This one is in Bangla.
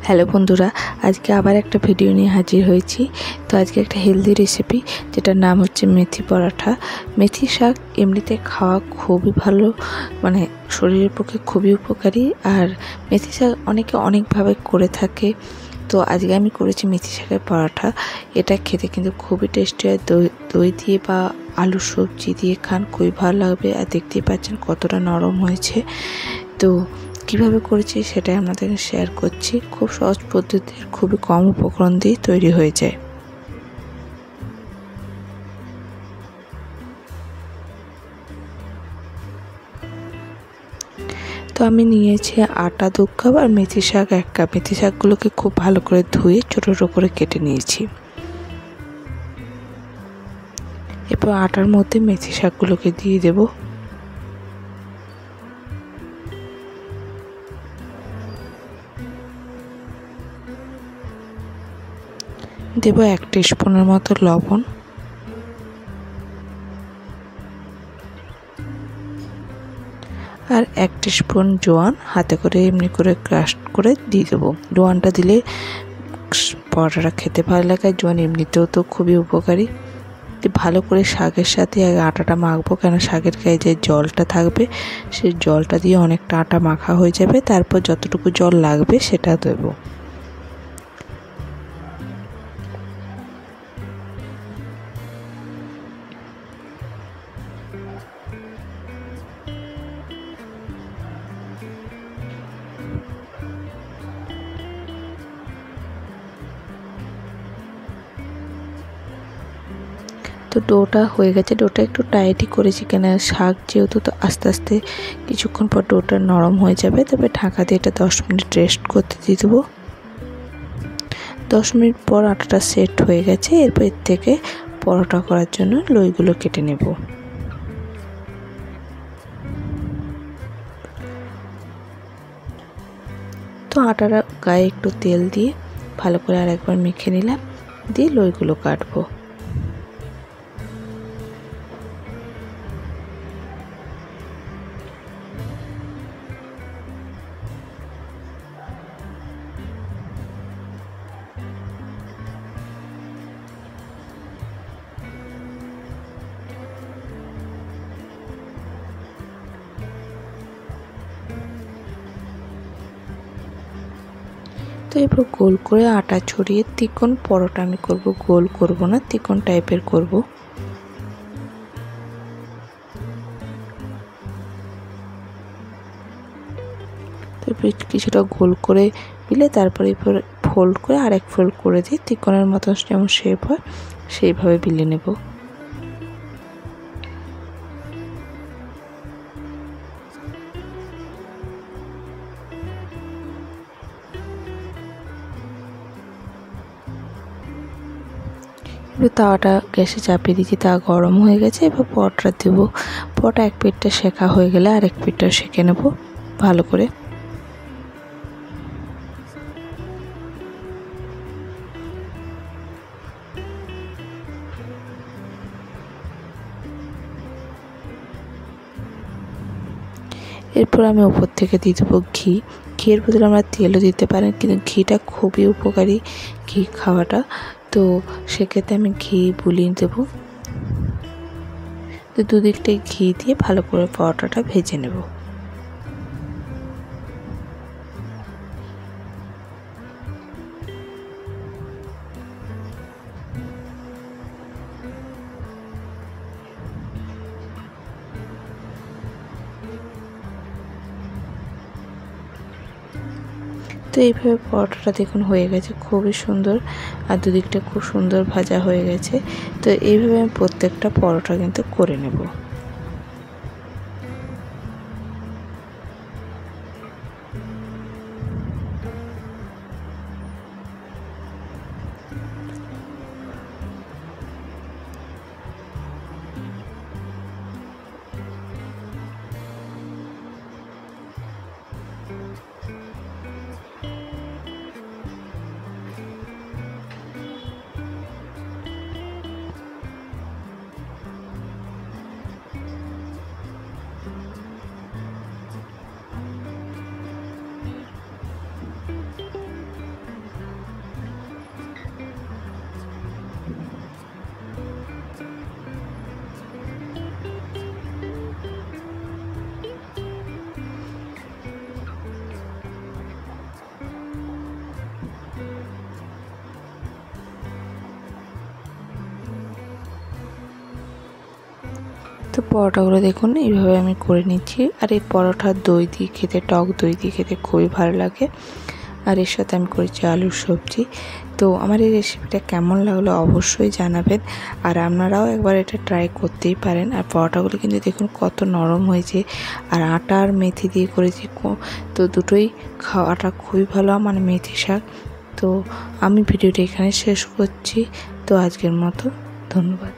হ্যালো বন্ধুরা, আজকে আবার একটা ভিডিও নিয়ে হাজির হয়েছি। তো আজকে একটা হেলদি রেসিপি, যেটার নাম হচ্ছে মেথি পরাঠা। মেথি শাক এমনিতে খাওয়া খুবই ভালো, মানে শরীরের পক্ষে খুবই উপকারী। আর মেথি শাক অনেকে অনেকভাবে করে থাকে। তো আজকে আমি করেছি মেথি শাকের পরাঠা। এটা খেতে কিন্তু খুবই টেস্টি হয়। দই দিয়ে বা আলুর সবজি দিয়ে খান, খুবই ভালো লাগবে। আর দেখতেই পাচ্ছেন কতটা নরম হয়েছে। তো কিভাবে করেছি সেটাই আপনাদের শেয়ার করছি। খুব সহজ পদ্ধতির, খুবই কম উপকরণ দিয়ে তৈরি হয়ে যায়। তো আমি নিয়েছি আটা 2 কাপ আর মেথি শাক 1 কাপ। মেথি শাকগুলোকে খুব ভালো করে ধুয়ে ছোটো ছোটো করে কেটে নিয়েছি। এরপর আটার মধ্যে মেথি শাকগুলোকে দিয়ে দেব। দেব 1 টিস্পুনের মতো লবণ, আর 1 টিস্পুন জোয়ান হাতে করে এমনি করে ক্রাশ করে দিয়ে দেবো। জোয়ানটা দিলে পরোটাটা খেতে ভালো লাগে। জোয়ান এমনিতেও তো খুবই উপকারী। ভালো করে শাকের সাথে আগে আটাটা মাখবো, কেন শাকের গায়ে যে জলটা থাকবে সেই জলটা দিয়ে অনেকটা আটা মাখা হয়ে যাবে। তারপর যতটুকু জল লাগবে সেটা দেবো। তো ডোটা হয়ে গেছে। ডোটা একটু টাইটই করেছি, কেন শাক যেহেতু, তো আস্তে আস্তে কিছুক্ষণ পর ডোটা নরম হয়ে যাবে। তবে ঢাকা দিয়ে এটা 10 মিনিট রেস্ট করতে দিয়ে দেবো। 10 মিনিট পর আটাটা সেট হয়ে গেছে। এরপর এর থেকে পরোটা করার জন্য লইগুলো কেটে নেব। তো আটার গায়ে একটু তেল দিয়ে ভালো করে আরেকবার মেখে নিলাম, দিয়ে লইগুলো কাটবো। তো এবার গোল করে আটা ছড়িয়ে চিকন পরোটা আমি করব, গোল করব না, চিকন টাইপের করব। তো কিছুটা গোল করে দিলে তারপরে এরপর ফোল্ড করে আরেক ফোল্ড করে দিই, চিকনের মতো যেমন শেপ হয় সেইভাবে বেলে নেব। এবার তাওয়াটা গ্যাসে চাপিয়ে দিয়েছি, তাওয়া গরম হয়ে গেছে। এবার পরোটা দেবো। পরোটা এক পিঠটা সেঁকা হয়ে গেলে আরেক পিঠটা সেঁকে নেব ভালো করে। এরপর আমি ওপর থেকে দিয়ে দেবো ঘি। ঘিয়ের বদলে আমরা তেলও দিতে পারেন, কিন্তু ঘিটা খুবই উপকারী ঘি খাওয়াটা। তো সেক্ষেত্রে আমি ঘি বুলিয়ে দেবো। তো দুদিকটাই ঘি দিয়ে ভালো করে পরোটাটা ভেজে নেব। তো এইভাবে পরোটাটা দেখুন হয়ে গেছে, খুবই সুন্দর। আর দুদিকটা খুব সুন্দর ভাজা হয়ে গেছে। তো এইভাবে আমি প্রত্যেকটা পরোটা কিন্তু করে নেব। তো পরোটাগুলো দেখুন এইভাবে আমি করে নিচ্ছি। আর এই পরোটা দই দিয়ে খেতে, টক দই দিয়ে খেতে খুবই ভালো লাগে। আর এর সাথে আমি করেছি আলুর সবজি। তো আমার এই রেসিপিটা কেমন লাগলো অবশ্যই জানাবেন, আর আপনারাও একবার এটা ট্রাই করতেই পারেন। আর পরোটাগুলো কিন্তু দেখুন কত নরম হয়েছে, আর আটা আর মেথি দিয়ে করেছি, তো দুটোই খাওয়াটা খুবই ভালো, মানে মেথি শাক। তো আমি ভিডিওটা এখানে শেষ করছি। তো আজকের মতো ধন্যবাদ।